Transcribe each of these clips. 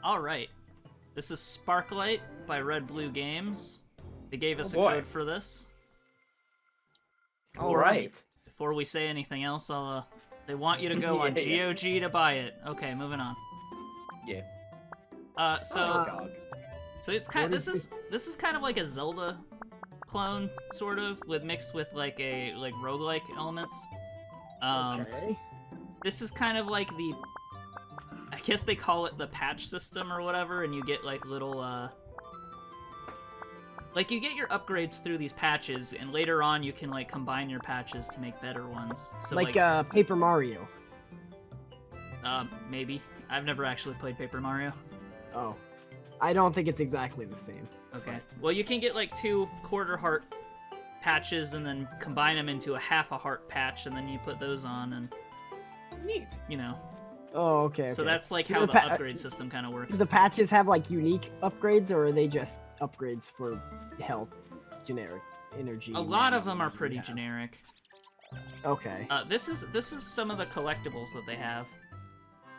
Alright. This is Sparklite by Red Blue Games. They gave us a code for this. Alright. Before we say anything else, they want you to go on GOG to buy it. Okay, moving on. Yeah. So it's kind of, this is kind of like a Zelda clone, sort of, mixed with like roguelike elements. Okay. This is kind of like I guess they call it the patch system or whatever, and you get like little like you get your upgrades through these patches, and later on you can like combine your patches to make better ones. So like Paper Mario. Maybe. I've never actually played Paper Mario. Oh. I don't think it's exactly the same. Okay. Well, you can get like 2 quarter heart patches and then combine them into a half a heart patch, and then you put those on, and neat. You know. Oh, okay. So that's like how the upgrade system kind of works. Do the patches have like unique upgrades, or are they just upgrades for health, generic energy? A lot of them are pretty generic. Okay. This is some of the collectibles that they have.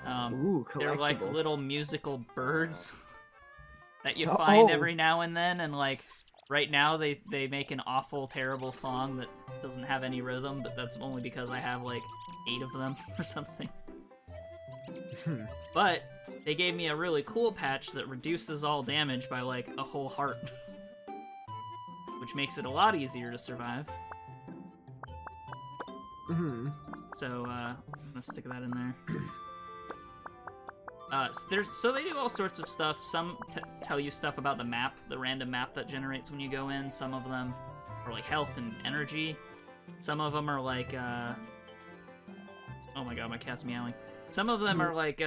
Ooh, collectibles. They're like little musical birds that you find every now and then, and like right now they make an awful, terrible song that doesn't have any rhythm, but that's only because I have like 8 of them or something. But they gave me a really cool patch that reduces all damage by like a whole heart, which makes it a lot easier to survive. So let's stick that in there. So they do all sorts of stuff. Some tell you stuff about the map, the random map that generates when you go in. Some of them are like health and energy. Some of them are like oh my god, my cat's meowing. Some of them are like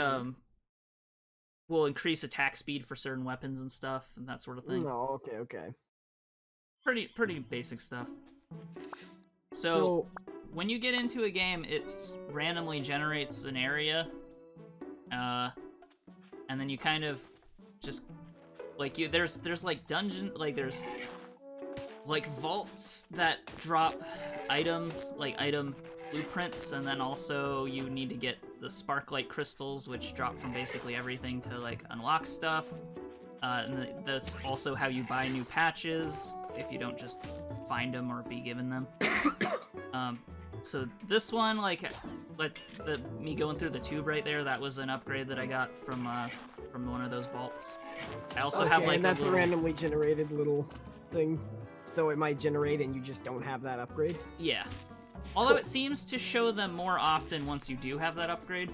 will increase attack speed for certain weapons and stuff and that sort of thing. No, okay. Pretty basic stuff. So when you get into a game, it randomly generates an area, and then you kind of just like there's like dungeon, like there's like vaults that drop items, like item blueprints, and then also you need to get the Sparklite crystals, which drop from basically everything to like unlock stuff. And that's also how you buy new patches if you don't just find them or be given them. So this one, like me going through the tube right there, that was an upgrade that I got from one of those vaults. I also have like and that's a randomly generated little thing, so it might generate and you just don't have that upgrade. Yeah. Although it seems to show them more often once you do have that upgrade.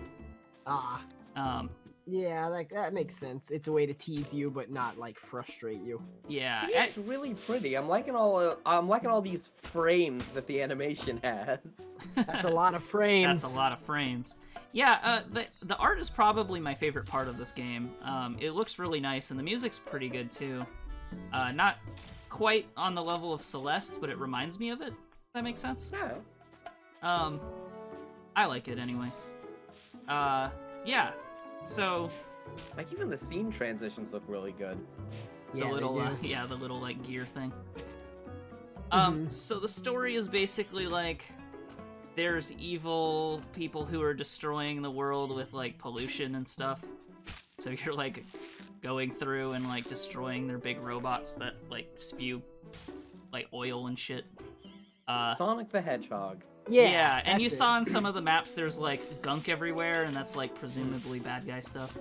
Yeah, like that makes sense. It's a way to tease you, but not like frustrate you. Yeah, it's really pretty. I'm liking all these frames that the animation has. That's a lot of frames. That's a lot of frames. Yeah, the art is probably my favorite part of this game. It looks really nice, and the music's pretty good too. Not quite on the level of Celeste, but it reminds me of it. If that makes sense. Yeah. I like it anyway. Yeah. So, like even the scene transitions look really good. The little like gear thing. So the story is basically like there's evil people who are destroying the world with like pollution and stuff. So you're like going through and like destroying their big robots that like spew like oil and shit. Sonic the Hedgehog. Yeah, and you saw on some of the maps there's like gunk everywhere, and that's like presumably bad guy stuff.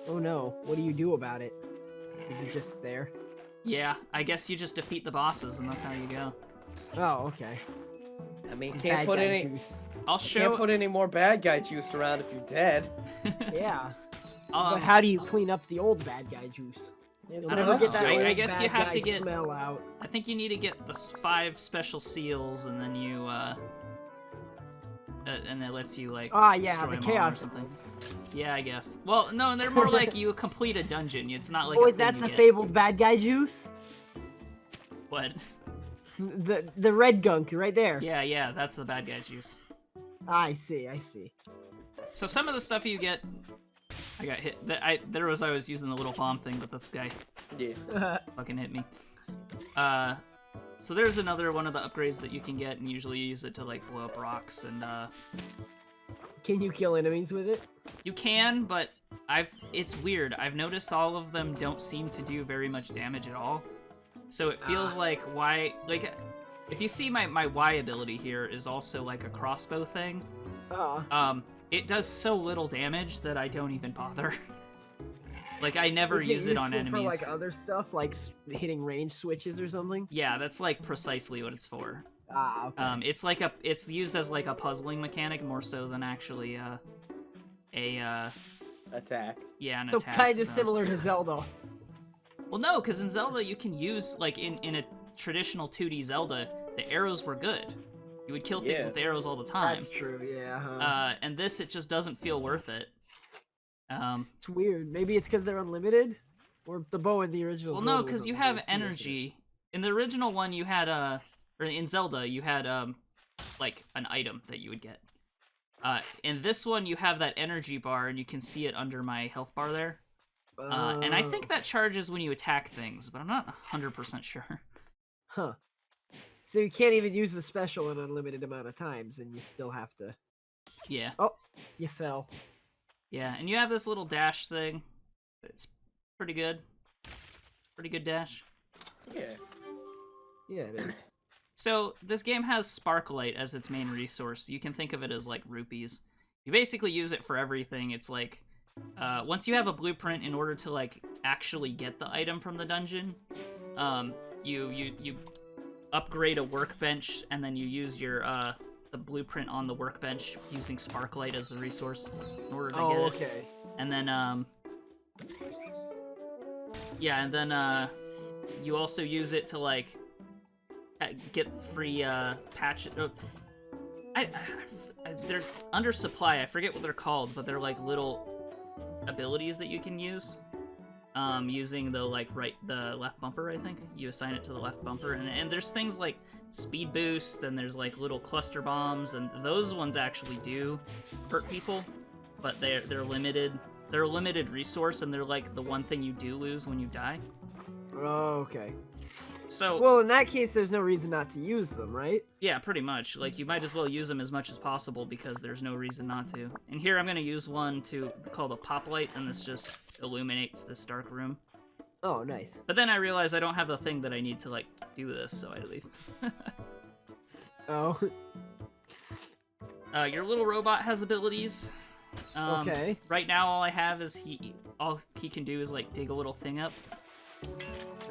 Oh no, what do you do about it? Is it just there? Yeah, I guess you just defeat the bosses, and that's how you go. Oh, okay. I mean, can't put any more bad guy juice around if you're dead. Yeah. But how do you clean up the old bad guy juice? I guess you have to get smell out. I think you need to get the 5 special seals, and then you and it lets you like destroy the them chaos or something. ones. Yeah, I guess. Well, no, they're more like you complete a dungeon. It's not like is that the fabled bad guy juice? What? The red gunk right there. Yeah, that's the bad guy juice. I see. So some of the stuff you get, I got hit. I was using the little bomb thing, but this guy fucking hit me. So there's another one of the upgrades that you can get, and usually you use it to like blow up rocks and Can you kill enemies with it? You can, but it's weird. I've noticed all of them don't seem to do very much damage at all. So it feels like if you see my Y ability here is also like a crossbow thing. It does so little damage that I don't even bother. Like, I never use it on enemies. For like other stuff, like hitting range switches or something? Yeah, that's like precisely what it's for. Okay. It's used as like a puzzling mechanic more so than actually attack. Yeah, an so attack. Kind of similar to Zelda. Well, no, because in Zelda you can use, like, in a traditional 2D Zelda, the arrows were good. You would kill things with arrows all the time. That's true, yeah. And this, it just doesn't feel worth it. It's weird. Maybe it's because they're unlimited? Or the bow in the original Well, Zelda no, because you have energy. In the original one, you had, or in Zelda, you had, like, an item that you would get. In this one, you have that energy bar, and you can see it under my health bar there. And I think that charges when you attack things, but I'm not 100% sure. Huh. So you can't even use the special an unlimited amount of times, and you still have to... Yeah. Oh, you fell. Yeah, and you have this little dash thing. It's pretty good. Pretty good dash. Yeah. Yeah, it is. So, this game has Sparklite as its main resource. You can think of it as, like, rupees. You basically use it for everything. It's like, once you have a blueprint, in order to, like, actually get the item from the dungeon, you upgrade a workbench, and then you use your, the blueprint on the workbench using Sparklite as the resource in order to get it. Okay. And then, yeah, and then, you also use it to, like, get free, patch... they're under supply, I forget what they're called, but they're, like, little abilities that you can use. Using the, like, the left bumper, I think. You assign it to the left bumper, and there's things like speed boost, and there's, like, little cluster bombs, and those ones actually do hurt people, but they're limited. They're a limited resource, and they're, like, the one thing you do lose when you die. Oh, okay. So... Well, in that case, there's no reason not to use them, right? Yeah, pretty much. Like, you might as well use them as much as possible, because there's no reason not to. And here I'm gonna use one called a pop light, and this just illuminates this dark room. Oh, nice. But then I realized I don't have the thing that I need to, like, do this, so I leave. Oh. Your little robot has abilities. Okay. Right now, all I have is all he can do is, like, dig a little thing up.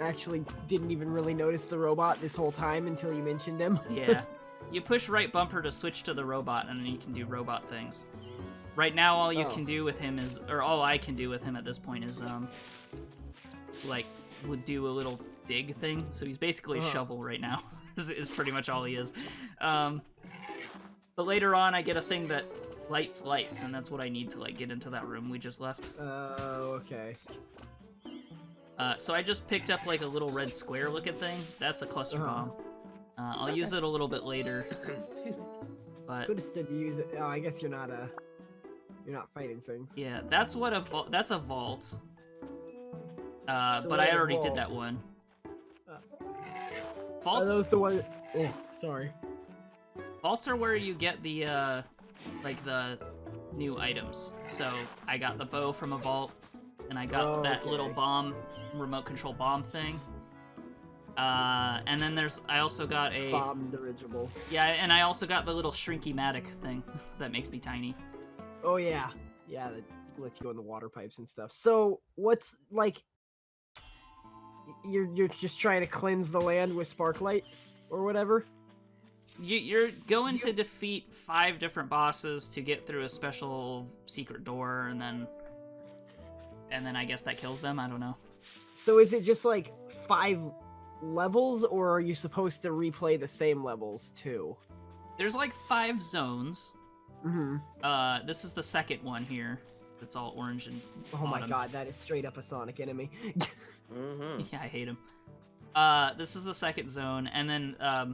Actually, didn't even really notice the robot this whole time until you mentioned him. Yeah. You push right bumper to switch to the robot, and then you can do robot things. Right now, all you can do with him is, or all I can do with him at this point is, like, would do a little dig thing. So he's basically a shovel right now, is pretty much all he is. But later on, I get a thing that lights lights, and that's what I need to, like, get into that room we just left. Oh, okay. So I just picked up, like, a little red square looking thing. That's a cluster bomb. I'll use it a little bit later. But could have stood to use it. Oh, I guess you're not fighting things. Yeah, that's what that's a vault. So but I already did that one. Vaults. Are those the one? Oh, sorry. Vaults are where you get the like the new items. So I got the bow from a vault, and I got that little bomb, remote control bomb thing. And then I also got a bomb dirigible. Yeah, and I also got the little shrinky-matic thing that makes me tiny. Oh yeah, that lets you go in the water pipes and stuff. So what's like? You're just trying to cleanse the land with Sparklite, or whatever. You're going to defeat 5 different bosses to get through a special secret door, and then I guess that kills them. I don't know. So is it just like 5 levels, or are you supposed to replay the same levels too? There's like 5 zones. Mm-hmm. This is the second one here. It's all orange and oh my god, that is straight up a Sonic enemy. Mm-hmm. Yeah, I hate him. This is the second zone, and then I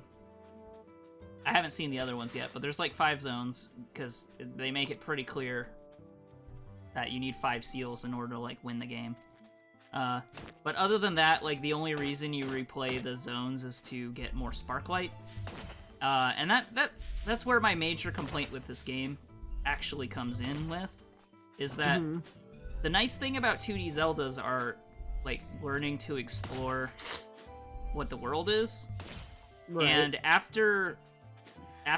haven't seen the other ones yet, but there's like 5 zones because they make it pretty clear that you need 5 seals in order to like win the game. But other than that, like the only reason you replay the zones is to get more Sparklite. And that's where my major complaint with this game actually comes in with is that the nice thing about 2D Zeldas are like learning to explore what the world is. Right. And after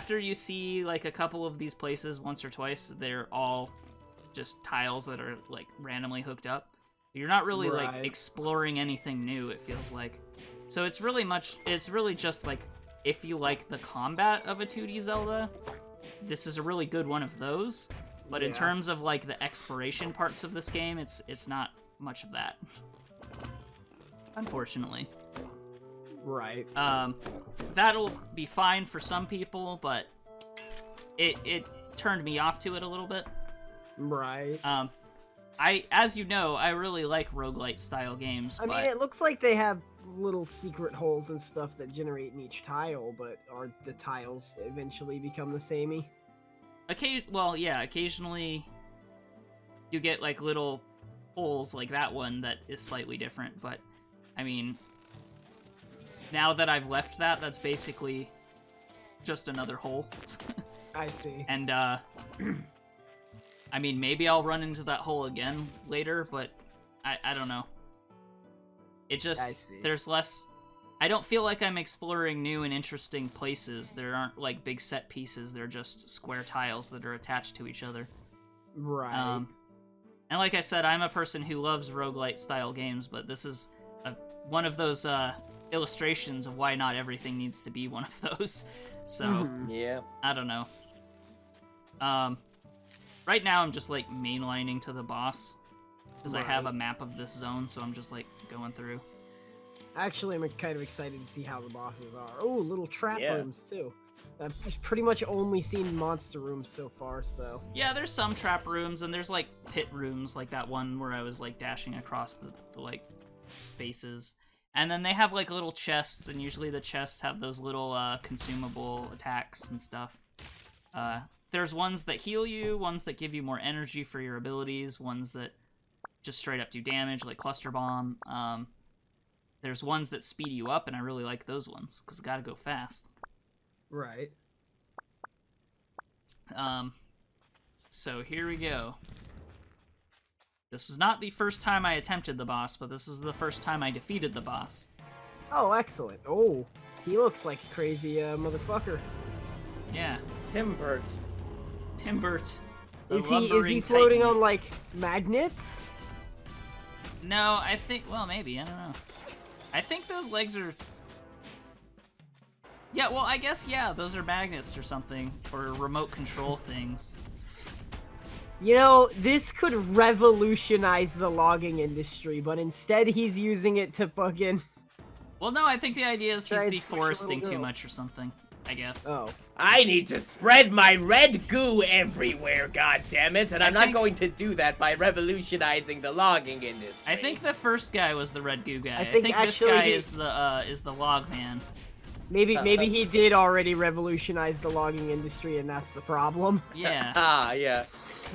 you see like a couple of these places once or twice, they're all just tiles that are like randomly hooked up. You're not really like exploring anything new, it feels like. So it's really just like, if you like the combat of a 2D Zelda, this is a really good one of those. But in terms of like the exploration parts of this game, it's not much of that. Unfortunately. Right. That'll be fine for some people, but it turned me off to it a little bit. Right. As you know, I really like roguelite style games. I mean, it looks like they have little secret holes and stuff that generate in each tile, but are the tiles eventually become the samey? Occasionally you get like little holes like that one that is slightly different, but I mean, now that I've left that, that's basically just another hole. I see. And I mean, maybe I'll run into that hole again later, but I don't know. It just, there's less... I don't feel like I'm exploring new and interesting places. There aren't, like, big set pieces. They're just square tiles that are attached to each other. Right. And like I said, I'm a person who loves roguelite-style games, but this is one of those illustrations of why not everything needs to be one of those. So, yeah. I don't know. Right now, I'm just, like, mainlining to the boss. Because I have a map of this zone, so I'm just, like, going through. Actually, I'm kind of excited to see how the bosses are. Oh, little trap rooms, too. I've pretty much only seen monster rooms so far, so... Yeah, there's some trap rooms, and there's, like, pit rooms, like that one where I was, like, dashing across the like, spaces. And then they have, like, little chests, and usually the chests have those little, consumable attacks and stuff. There's ones that heal you, ones that give you more energy for your abilities, ones that just straight up do damage, like Cluster Bomb. There's ones that speed you up, and I really like those ones, because I gotta go fast. Right. So here we go. This was not the first time I attempted the boss, but this is the first time I defeated the boss. Oh, excellent. Oh, he looks like a crazy motherfucker. Yeah. Timbert. Is he floating on, like, magnets? No, I think, well, maybe, I don't know. I think those legs are... Yeah, well, I guess, yeah, those are magnets or something, or remote control things. You know, this could revolutionize the logging industry, but instead he's using it to fucking... Well, no, I think the idea is he's deforesting too much or something, I guess. Oh. I need to spread my red goo everywhere, goddammit, and I'm not going to do that by revolutionizing the logging industry. I think the first guy was the red goo guy. I think this guy is the log man. Maybe he did already revolutionize the logging industry, and that's the problem. Yeah. Yeah.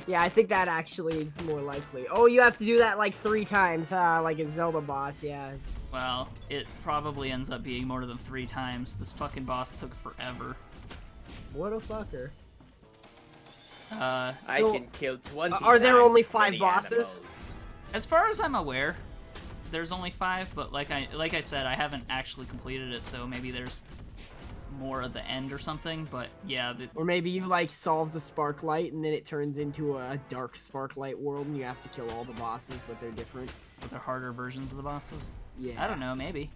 Yeah, I think that actually is more likely. Oh, you have to do that like 3 times, like a Zelda boss, yeah. Well, it probably ends up being more than 3 times. This fucking boss took forever. What a fucker. I can kill 20 Are there only 5 many bosses? animals. As far as I'm aware, there's only 5, but like I said, I haven't actually completed it, so maybe there's more at the end or something, but yeah. Or maybe you, like, solve the Sparklite, and then it turns into a dark Sparklite world, and you have to kill all the bosses, but they're different. But they're harder versions of the bosses? Yeah. I don't know, maybe.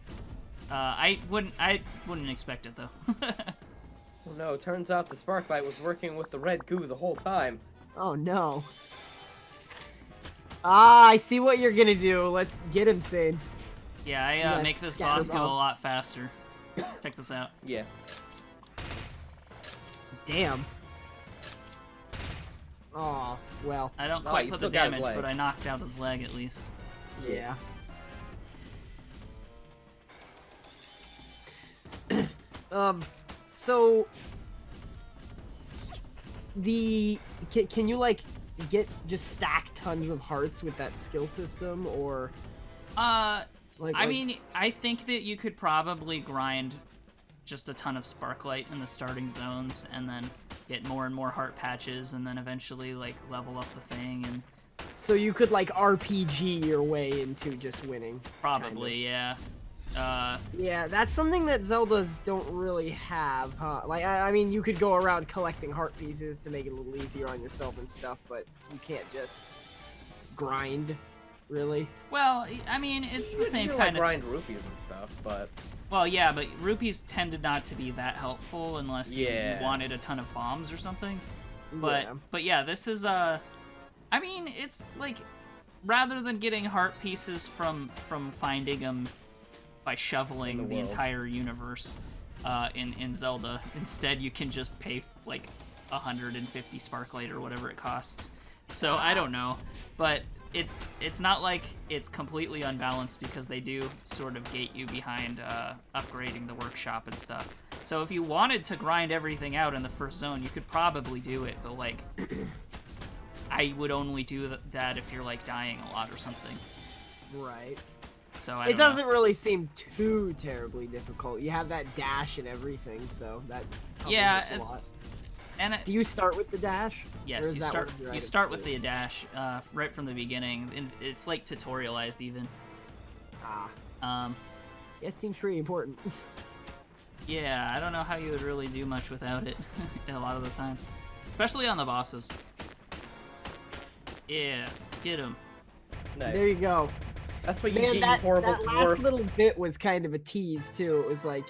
I wouldn't expect it, though. Oh no, turns out the Sparklite was working with the red goo the whole time. Oh no. Ah, I see what you're gonna do. Let's get him, Saine. Yeah, I make this boss go a lot faster. Check this out. Yeah. Damn. Oh, well. I don't quite put the damage, but I knocked out his leg at least. Yeah. So can you like just stack tons of hearts with that skill system, or I mean, I think that you could probably grind just a ton of Sparklite in the starting zones and then get more and more heart patches, and then eventually like level up the thing, and So you could like RPG your way into just winning. probably yeah. Yeah, that's something that Zeldas don't really have, huh? Like, I mean, you could go around collecting heart pieces to make it a little easier on yourself and stuff, but you can't just grind, really. Well, I mean, it's the same you kind of. grind rupees and stuff, but Well, yeah, but rupees tended not to be that helpful unless you Yeah. wanted a ton of bombs or something. Yeah. But yeah, this is I mean, it's like rather than getting heart pieces from finding them by shoveling the world. entire universe in Zelda, instead you can just pay like 150 Sparklite or whatever it costs. So I don't know, but it's not like it's completely unbalanced because they do sort of gate you behind upgrading the workshop and stuff. So if you wanted to grind everything out in the first zone, you could probably do it, but like I would only do that if you're like dying a lot or something. Right. So I It don't know. doesn't really seem too terribly difficult. You have that dash and everything, so that probably Yeah, helps a lot. And Do you start with the dash? yes, Or is you that start what you're you at start it? with the dash right from the beginning, and it's like tutorialized even. Ah, it seems pretty important. Yeah, I don't know how you would really do much without it a lot of the times, especially on the bosses. Yeah, get him. nice. There you go. That's what you Man, get, that, you horrible that last dwarf. little bit was kind of a tease, too. It was like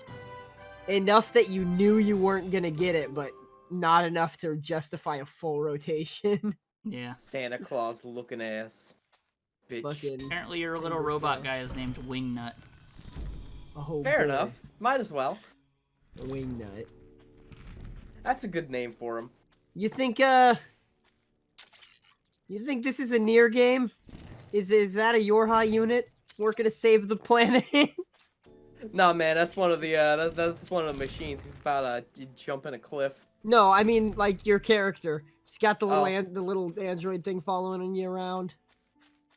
enough that you knew you weren't going to get it, but not enough to justify a full rotation. Yeah. Santa Claus looking ass. Bitch. Fucking Apparently your little Timber robot Cell. guy is named Wingnut. oh, Fair boy. enough. Might as well. A wingnut. That's a good name for him. You think this is a near game? Is that a Yorha unit working to save the planet? Nah, man, that's one of the that's one of the machines. He's about to jump in a cliff. No, I mean like your character. She's got the little Oh. the little android thing following you around.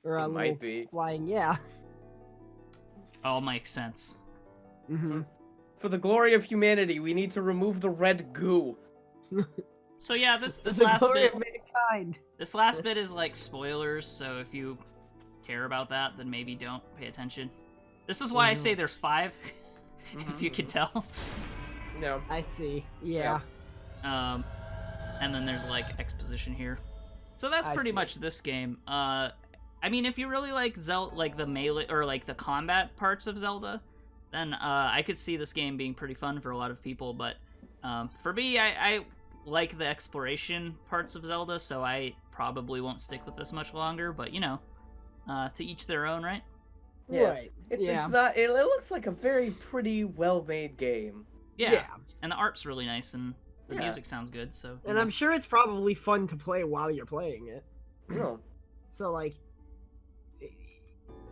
Or a It little might be. flying, yeah. All makes sense. Mm-hmm. For the glory of humanity, we need to remove the red goo. So yeah, this The last glory bit of mankind. this last bit is like spoilers, so if you care about that, then maybe don't pay attention. This is why I say there's 5, if you can tell. No. I see. Yeah. And then there's like exposition here. So that's I pretty see. much this game. I mean, if you really like Zelda, like the melee or like the combat parts of Zelda, then I could see this game being pretty fun for a lot of people. But for me, I like the exploration parts of Zelda, so I probably won't stick with this much longer. But you know, to each their own, right? Yeah. Right. It's yeah. not. It looks like a very pretty, well-made game. Yeah. And the art's really nice, and the Yeah. music sounds good. So you And know. I'm sure it's probably fun to play while you're playing it. No. So like,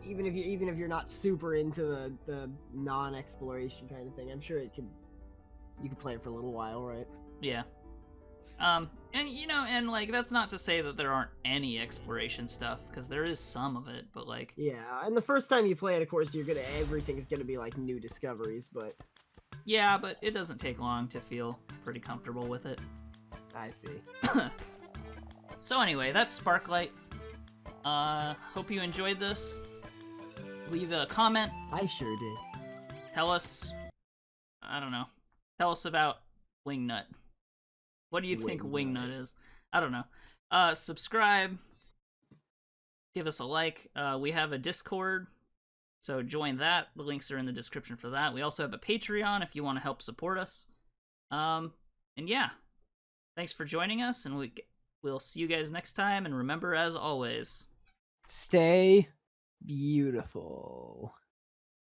even if you're not super into the non-exploration kind of thing, I'm sure you could play it for a little while, right? Yeah. And you know, and like that's not to say that there aren't any exploration stuff, because there is some of it, but like Yeah, and the first time you play it, of course, everything's gonna be like new discoveries, but yeah, but it doesn't take long to feel pretty comfortable with it. I see. So anyway, that's Sparklite. Hope you enjoyed this. Leave a comment. I sure did. Tell us, I don't know. Tell us about Wingnut. What do you think Wingnut is? I don't know. Subscribe. Give us a like. We have a Discord, so join that. The links are in the description for that. We also have a Patreon if you want to help support us. And yeah, thanks for joining us, and we'll see you guys next time. And remember, as always, Stay beautiful.